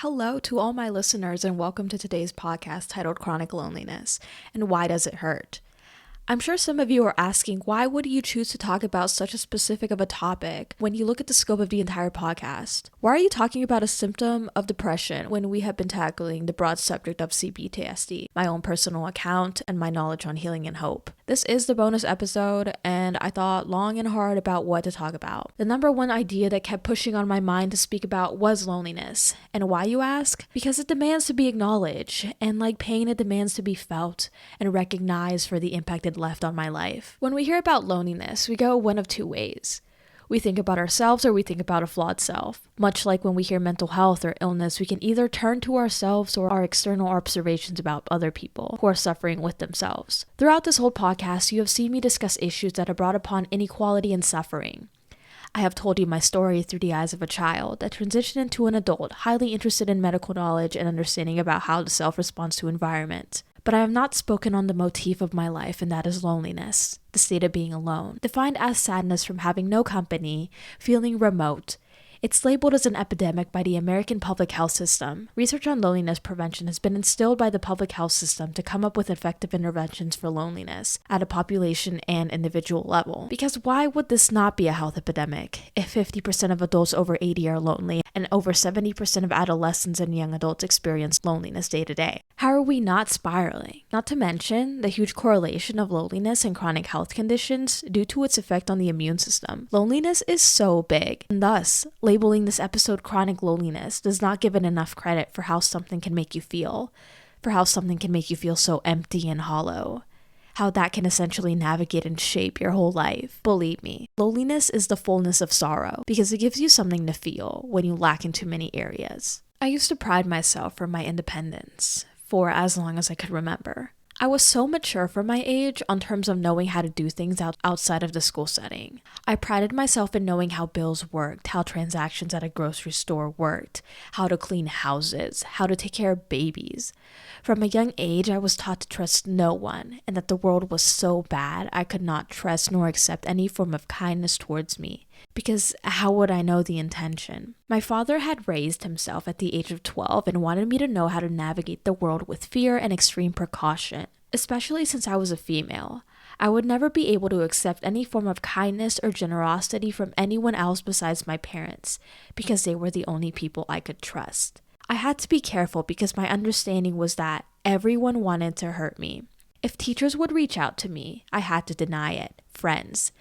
Hello to all my listeners and welcome to today's podcast titled Chronic Loneliness and Why Does It Hurt? I'm sure some of you are asking, why would you choose to talk about such a specific of a topic when you look at the scope of the entire podcast? Why are you talking about a symptom of depression when we have been tackling the broad subject of CPTSD, my own personal account, and my knowledge on healing and hope? This is the bonus episode, and I thought long and hard about what to talk about. The number one idea that kept pushing on my mind to speak about was loneliness. And why, you ask? Because it demands to be acknowledged, and like pain, it demands to be felt and recognized for the impact it left on my life. When we hear about loneliness, we go one of two ways. We think about ourselves or we think about a flawed self. Much like when we hear mental health or illness, we can either turn to ourselves or our external observations about other people who are suffering with themselves. Throughout this whole podcast, you have seen me discuss issues that are brought upon inequality and suffering. I have told you my story through the eyes of a child that transitioned into an adult, highly interested in medical knowledge and understanding about how the self responds to environment. But I have not spoken on the motif of my life, and that is loneliness, the state of being alone, defined as sadness from having no company, feeling remote. It's labeled as an epidemic by the American public health system. Research on loneliness prevention has been instilled by the public health system to come up with effective interventions for loneliness at a population and individual level. Because why would this not be a health epidemic if 50% of adults over 80 are lonely and over 70% of adolescents and young adults experience loneliness day to day? How are we not spiraling? Not to mention the huge correlation of loneliness and chronic health conditions due to its effect on the immune system. Loneliness is so big, and thus, labeling this episode chronic loneliness does not give it enough credit for how something can make you feel, for how something can make you feel so empty and hollow, how that can essentially navigate and shape your whole life. Believe me, loneliness is the fullness of sorrow because it gives you something to feel when you lack in too many areas. I used to pride myself for my independence for as long as I could remember. I was so mature for my age on terms of knowing how to do things outside of the school setting. I prided myself in knowing how bills worked, how transactions at a grocery store worked, how to clean houses, how to take care of babies. From a young age, I was taught to trust no one, and that the world was so bad I could not trust nor accept any form of kindness towards me. Because how would I know the intention? My father had raised himself at the age of 12 and wanted me to know how to navigate the world with fear and extreme precaution, especially since I was a female. I would never be able to accept any form of kindness or generosity from anyone else besides my parents, because they were the only people I could trust. I had to be careful because my understanding was that everyone wanted to hurt me. If teachers would reach out to me, I had to deny it. Friends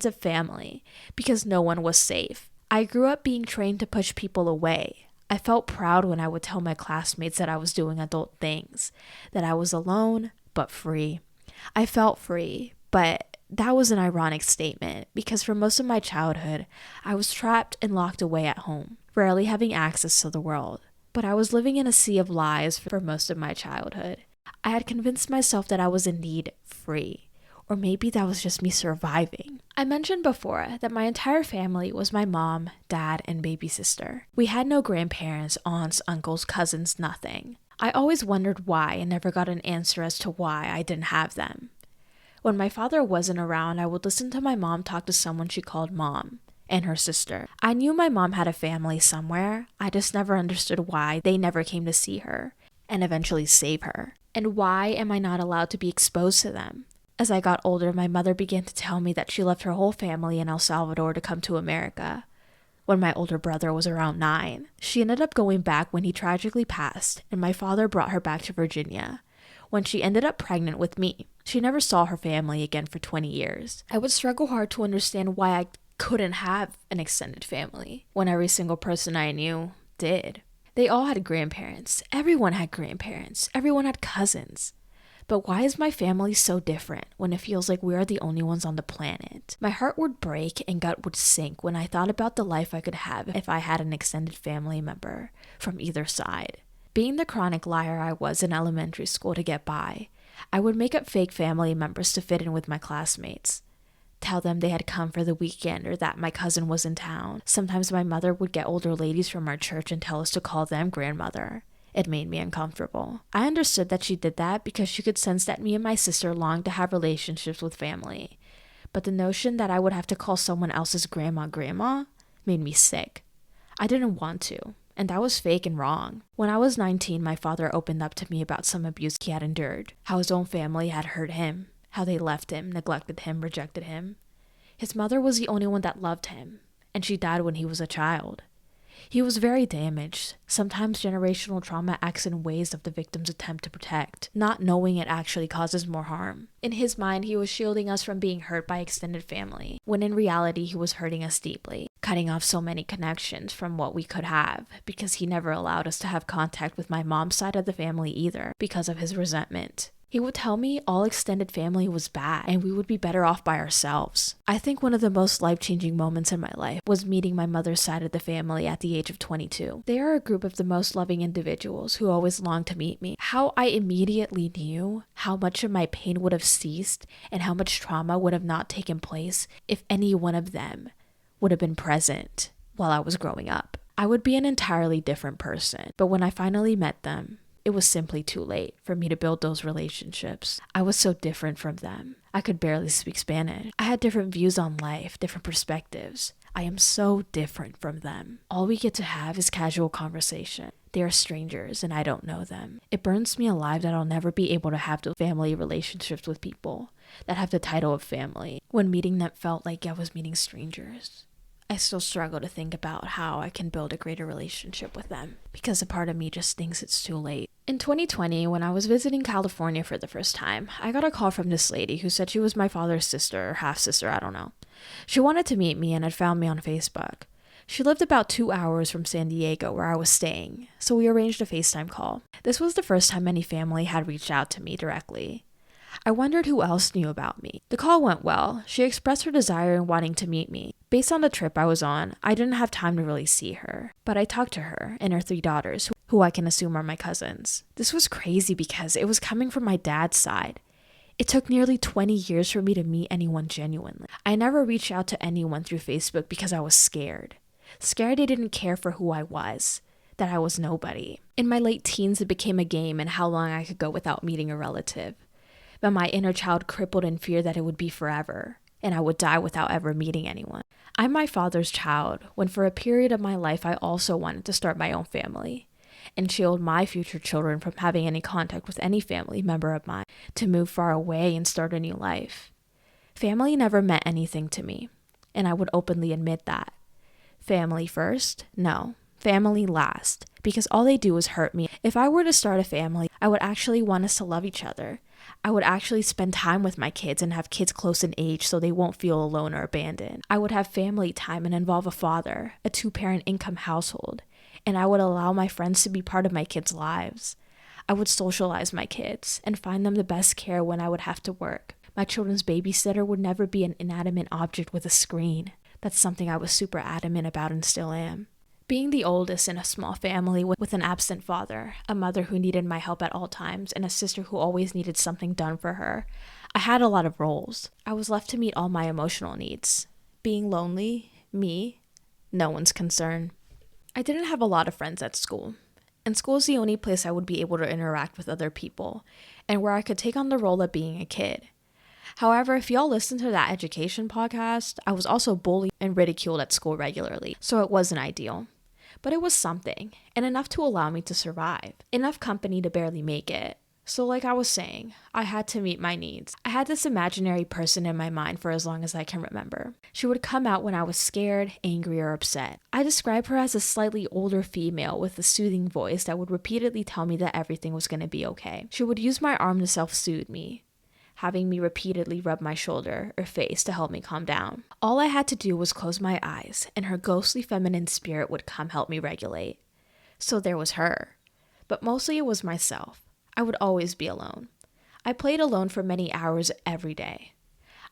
of family, because no one was safe. I grew up being trained to push people away. I felt proud when I would tell my classmates that I was doing adult things, that I was alone, but free. I felt free, but that was an ironic statement because for most of my childhood, I was trapped and locked away at home, rarely having access to the world. But I was living in a sea of lies for most of my childhood. I had convinced myself that I was indeed free. Or maybe that was just me surviving. I mentioned before that my entire family was my mom, dad, and baby sister. We had no grandparents, aunts, uncles, cousins, nothing. I always wondered why and never got an answer as to why I didn't have them. When my father wasn't around, I would listen to my mom talk to someone she called mom and her sister. I knew my mom had a family somewhere. I just never understood why they never came to see her and eventually save her. And why am I not allowed to be exposed to them? As I got older, my mother began to tell me that she left her whole family in El Salvador to come to America when my older brother was around 9. She ended up going back when he tragically passed, and my father brought her back to Virginia when she ended up pregnant with me. She never saw her family again for 20 years. I would struggle hard to understand why I couldn't have an extended family when every single person I knew did. They all had grandparents. Everyone had grandparents. Everyone had cousins. But why is my family so different when it feels like we are the only ones on the planet? My heart would break and gut would sink when I thought about the life I could have if I had an extended family member from either side. Being the chronic liar I was in elementary school to get by, I would make up fake family members to fit in with my classmates. Tell them they had come for the weekend or that my cousin was in town. Sometimes my mother would get older ladies from our church and tell us to call them grandmother. It made me uncomfortable. I understood that she did that because she could sense that me and my sister longed to have relationships with family. But the notion that I would have to call someone else's grandma made me sick. I didn't want to. and that was fake and wrong. When I was 19, my father opened up to me about some abuse he had endured, how his own family had hurt him, how they left him, neglected him, rejected him. His mother was the only one that loved him, and she died when he was a child. He was very damaged. Sometimes generational trauma acts in ways of the victim's attempt to protect, not knowing it actually causes more harm. In his mind, he was shielding us from being hurt by extended family, when in reality, he was hurting us deeply, cutting off so many connections from what we could have, because he never allowed us to have contact with my mom's side of the family either, because of his resentment. He would tell me all extended family was bad and we would be better off by ourselves. I think one of the most life-changing moments in my life was meeting my mother's side of the family at the age of 22. They are a group of the most loving individuals who always longed to meet me. How I immediately knew how much of my pain would have ceased and how much trauma would have not taken place if any one of them would have been present while I was growing up. I would be an entirely different person, but when I finally met them, it was simply too late for me to build those relationships. I was so different from them. I could barely speak Spanish. I had different views on life, different perspectives. I am so different from them. All we get to have is casual conversation. They are strangers and I don't know them. It burns me alive that I'll never be able to have those family relationships with people that have the title of family. When meeting them felt like I was meeting strangers. I still struggle to think about how I can build a greater relationship with them because a part of me just thinks it's too late. In 2020, when I was visiting California for the first time, I got a call from this lady who said she was my father's sister or half-sister, I don't know. She wanted to meet me and had found me on Facebook. She lived about 2 hours from San Diego where I was staying, so we arranged a FaceTime call. This was the first time any family had reached out to me directly. I wondered who else knew about me. The call went well. She expressed her desire in wanting to meet me. Based on the trip I was on, I didn't have time to really see her, but I talked to her and her 3 daughters, who I can assume are my cousins. This was crazy because it was coming from my dad's side. It took nearly 20 years for me to meet anyone genuinely. I never reached out to anyone through Facebook because I was scared. Scared they didn't care for who I was, that I was nobody. In my late teens, it became a game and how long I could go without meeting a relative. But my inner child crippled in fear that it would be forever, and I would die without ever meeting anyone. I'm my father's child, when for a period of my life I also wanted to start my own family, and shield my future children from having any contact with any family member of mine, to move far away and start a new life. Family never meant anything to me, and I would openly admit that. Family first? No. Family last, because all they do is hurt me. If I were to start a family, I would actually want us to love each other. I would actually spend time with my kids and have kids close in age so they won't feel alone or abandoned. I would have family time and involve a father, a 2-parent income household, and I would allow my friends to be part of my kids' lives. I would socialize my kids and find them the best care when I would have to work. My children's babysitter would never be an inanimate object with a screen. That's something I was super adamant about and still am. Being the oldest in a small family with an absent father, a mother who needed my help at all times, and a sister who always needed something done for her, I had a lot of roles. I was left to meet all my emotional needs. Being lonely, me, no one's concern. I didn't have a lot of friends at school, and school is the only place I would be able to interact with other people, and where I could take on the role of being a kid. However, if y'all listen to that education podcast, I was also bullied and ridiculed at school regularly, so it wasn't ideal. But it was something, and enough to allow me to survive. Enough company to barely make it. So like I was saying, I had to meet my needs. I had this imaginary person in my mind for as long as I can remember. She would come out when I was scared, angry, or upset. I describe her as a slightly older female with a soothing voice that would repeatedly tell me that everything was going to be okay. She would use my arm to self-soothe me, having me repeatedly rub my shoulder or face to help me calm down. All I had to do was close my eyes, and her ghostly feminine spirit would come help me regulate. So there was her. But mostly it was myself. I would always be alone. I played alone for many hours every day.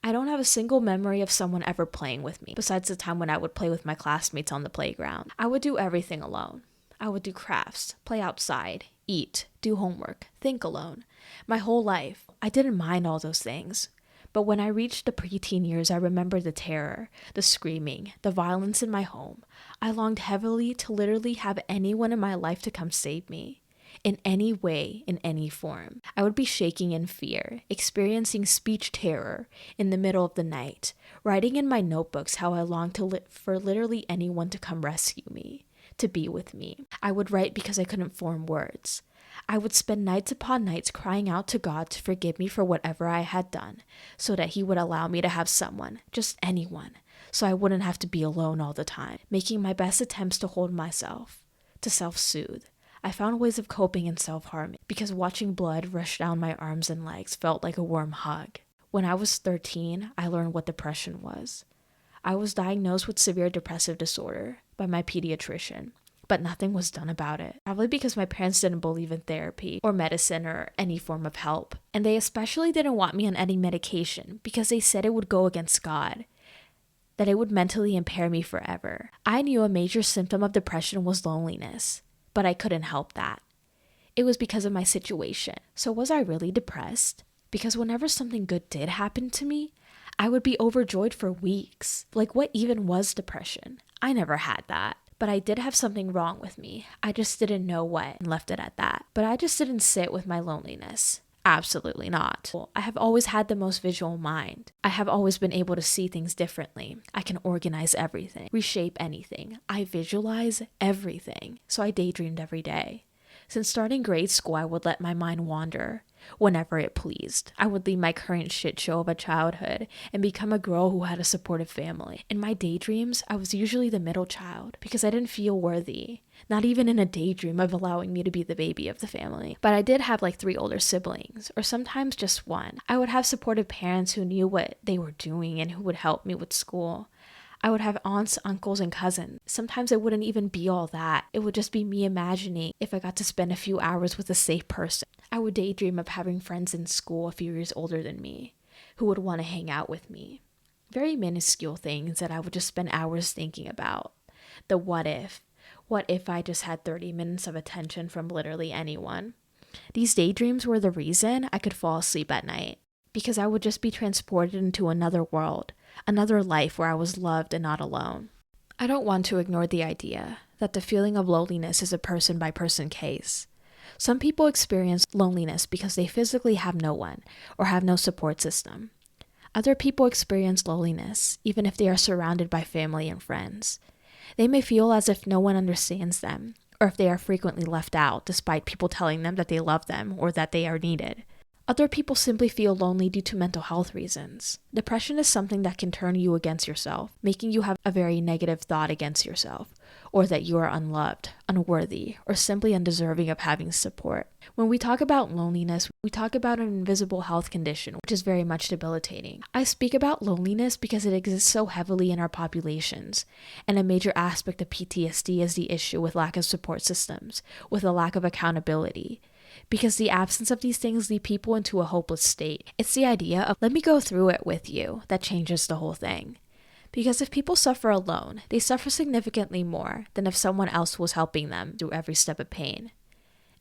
I don't have a single memory of someone ever playing with me, besides the time when I would play with my classmates on the playground. I would do everything alone. I would do crafts, play outside, eat, do homework, think alone. My whole life, I didn't mind all those things. But when I reached the preteen years, I remember the terror, the screaming, the violence in my home. I longed heavily to literally have anyone in my life to come save me. In any way, in any form. I would be shaking in fear, experiencing speech terror in the middle of the night, writing in my notebooks how I longed for literally anyone to come rescue me, to be with me. I would write because I couldn't form words. I would spend nights upon nights crying out to God to forgive me for whatever I had done, so that He would allow me to have someone, just anyone, so I wouldn't have to be alone all the time, making my best attempts to hold myself, to self-soothe. I found ways of coping and self-harming, because watching blood rush down my arms and legs felt like a warm hug. When I was 13, I learned what depression was. I was diagnosed with severe depressive disorder by my pediatrician, but nothing was done about it. Probably because my parents didn't believe in therapy or medicine or any form of help. And they especially didn't want me on any medication because they said it would go against God, that it would mentally impair me forever. I knew a major symptom of depression was loneliness, but I couldn't help that. It was because of my situation. So was I really depressed? Because whenever something good did happen to me, I would be overjoyed for weeks. Like, what even was depression? I never had that. But I did have something wrong with me. I just didn't know what and left it at that. But I just didn't sit with my loneliness. Absolutely not. I have always had the most visual mind. I have always been able to see things differently. I can organize everything, reshape anything. I visualize everything. So I daydreamed every day. Since starting grade school, I would let my mind wander whenever it pleased. I would leave my current shit show of a childhood and become a girl who had a supportive family. In my daydreams, I was usually the middle child because I didn't feel worthy, not even in a daydream of allowing me to be the baby of the family. But I did have like 3 older siblings, or sometimes just one. I would have supportive parents who knew what they were doing and who would help me with school. I would have aunts, uncles, and cousins. Sometimes it wouldn't even be all that. It would just be me imagining if I got to spend a few hours with a safe person. I would daydream of having friends in school a few years older than me who would want to hang out with me. Very minuscule things that I would just spend hours thinking about. The what if. What if I just had 30 minutes of attention from literally anyone? These daydreams were the reason I could fall asleep at night, because I would just be transported into another world, another life where I was loved and not alone. I don't want to ignore the idea that the feeling of loneliness is a person-by-person case. Some people experience loneliness because they physically have no one or have no support system. Other people experience loneliness even if they are surrounded by family and friends. They may feel as if no one understands them, or if they are frequently left out despite people telling them that they love them or that they are needed. Other people simply feel lonely due to mental health reasons. Depression is something that can turn you against yourself, making you have a very negative thought against yourself, or that you are unloved, unworthy, or simply undeserving of having support. When we talk about loneliness, we talk about an invisible health condition, which is very much debilitating. I speak about loneliness because it exists so heavily in our populations, and a major aspect of PTSD is the issue with lack of support systems, with a lack of accountability. Because the absence of these things lead people into a hopeless state. It's the idea of, let me go through it with you, that changes the whole thing. Because if people suffer alone, they suffer significantly more than if someone else was helping them through every step of pain.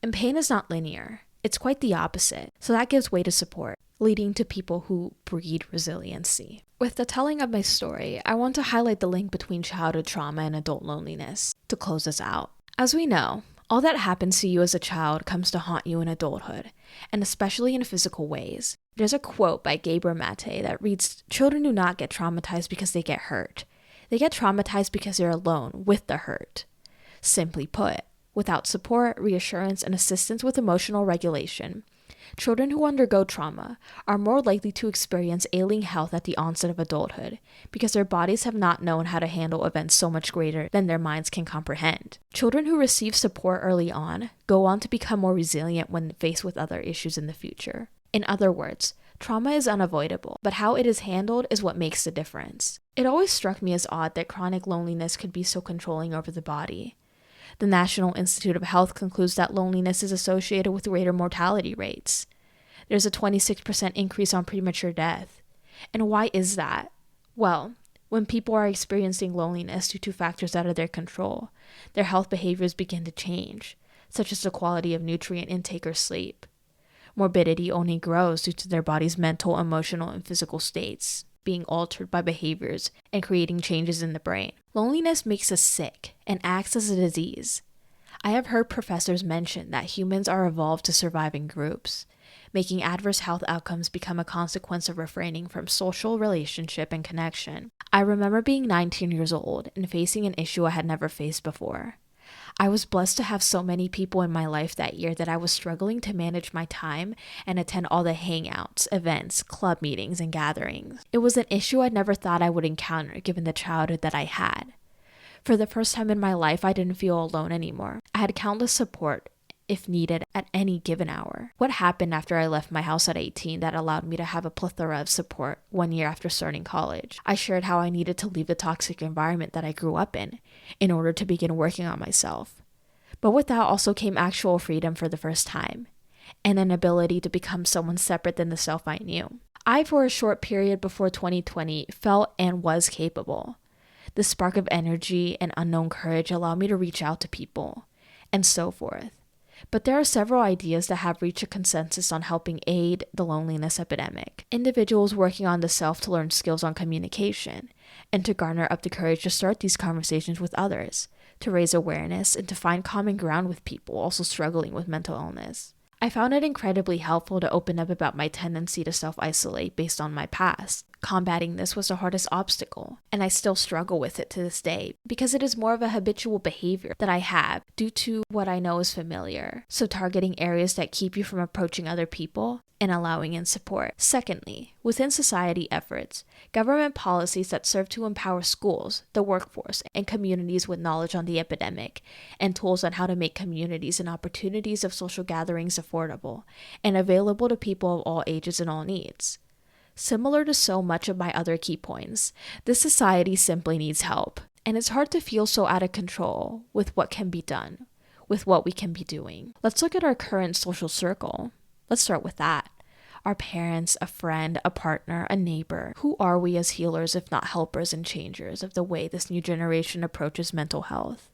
And pain is not linear. It's quite the opposite. So that gives way to support, leading to people who breed resiliency. With the telling of my story, I want to highlight the link between childhood trauma and adult loneliness to close this out. As we know, all that happens to you as a child comes to haunt you in adulthood, and especially in physical ways. There's a quote by Gabor Mate that reads, "Children do not get traumatized because they get hurt. They get traumatized because they're alone with the hurt." Simply put, without support, reassurance, and assistance with emotional regulation, children who undergo trauma are more likely to experience ailing health at the onset of adulthood because their bodies have not known how to handle events so much greater than their minds can comprehend. Children who receive support early on go on to become more resilient when faced with other issues in the future. In other words, trauma is unavoidable, but how it is handled is what makes the difference. It always struck me as odd that chronic loneliness could be so controlling over the body. The National Institute of Health concludes that loneliness is associated with greater mortality rates. There's a 26% increase on premature death. And why is that? Well, when people are experiencing loneliness due to factors out of their control, their health behaviors begin to change, such as the quality of nutrient intake or sleep. Morbidity only grows due to their body's mental, emotional, and physical states being altered by behaviors and creating changes in the brain. Loneliness makes us sick and acts as a disease. I have heard professors mention that humans are evolved to survive in groups, making adverse health outcomes become a consequence of refraining from social relationship and connection. I remember being 19 years old and facing an issue I had never faced before. I was blessed to have so many people in my life that year that I was struggling to manage my time and attend all the hangouts, events, club meetings, and gatherings. It was an issue I never thought I would encounter given the childhood that I had. For the first time in my life, I didn't feel alone anymore. I had countless support if needed at any given hour. What happened after I left my house at 18 that allowed me to have a plethora of support 1 year after starting college? I shared how I needed to leave the toxic environment that I grew up in order to begin working on myself. But with that also came actual freedom for the first time, and an ability to become someone separate than the self I knew. I, for a short period before 2020, felt and was capable. The spark of energy and unknown courage allowed me to reach out to people, and so forth. But there are several ideas that have reached a consensus on helping aid the loneliness epidemic. Individuals working on the self to learn skills on communication, and to garner up the courage to start these conversations with others, to raise awareness, and to find common ground with people also struggling with mental illness. I found it incredibly helpful to open up about my tendency to self-isolate based on my past. Combating this was the hardest obstacle, and I still struggle with it to this day because it is more of a habitual behavior that I have due to what I know is familiar. So targeting areas that keep you from approaching other people and allowing in support. Secondly, within society efforts, government policies that serve to empower schools, the workforce, and communities with knowledge on the epidemic, and tools on how to make communities and opportunities of social gatherings affordable and available to people of all ages and all needs. Similar to so much of my other key points, this society simply needs help, and it's hard to feel so out of control with what can be done, with what we can be doing. Let's look at our current social circle. Let's start with that. Our parents, a friend, a partner, a neighbor. Who are we as healers if not helpers and changers of the way this new generation approaches mental health?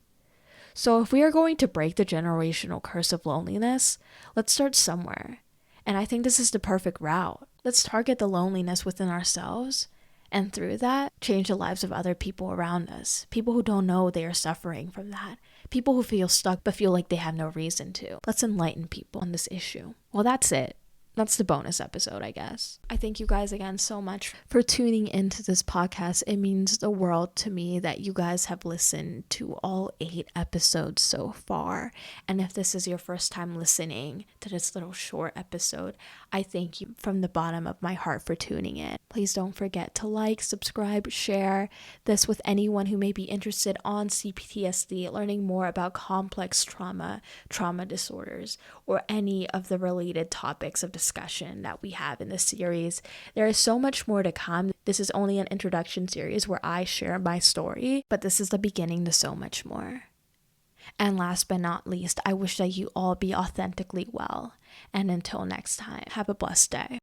So if we are going to break the generational curse of loneliness, let's start somewhere. And I think this is the perfect route. Let's target the loneliness within ourselves, and through that, change the lives of other people around us. People who don't know they are suffering from that. People who feel stuck but feel like they have no reason to. Let's enlighten people on this issue. Well, that's it. That's the bonus episode, I guess. I thank you guys again so much for tuning into this podcast. It means the world to me that you guys have listened to all 8 episodes so far. And if this is your first time listening to this little short episode, I thank you from the bottom of my heart for tuning in. Please don't forget to like, subscribe, share this with anyone who may be interested on CPTSD, learning more about complex trauma disorders, or any of the related topics of discussion that we have in this series. There is so much more to come. This is only an introduction series where I share my story, but this is the beginning to so much more. And last but not least, I wish that you all be authentically well. And until next time, have a blessed day.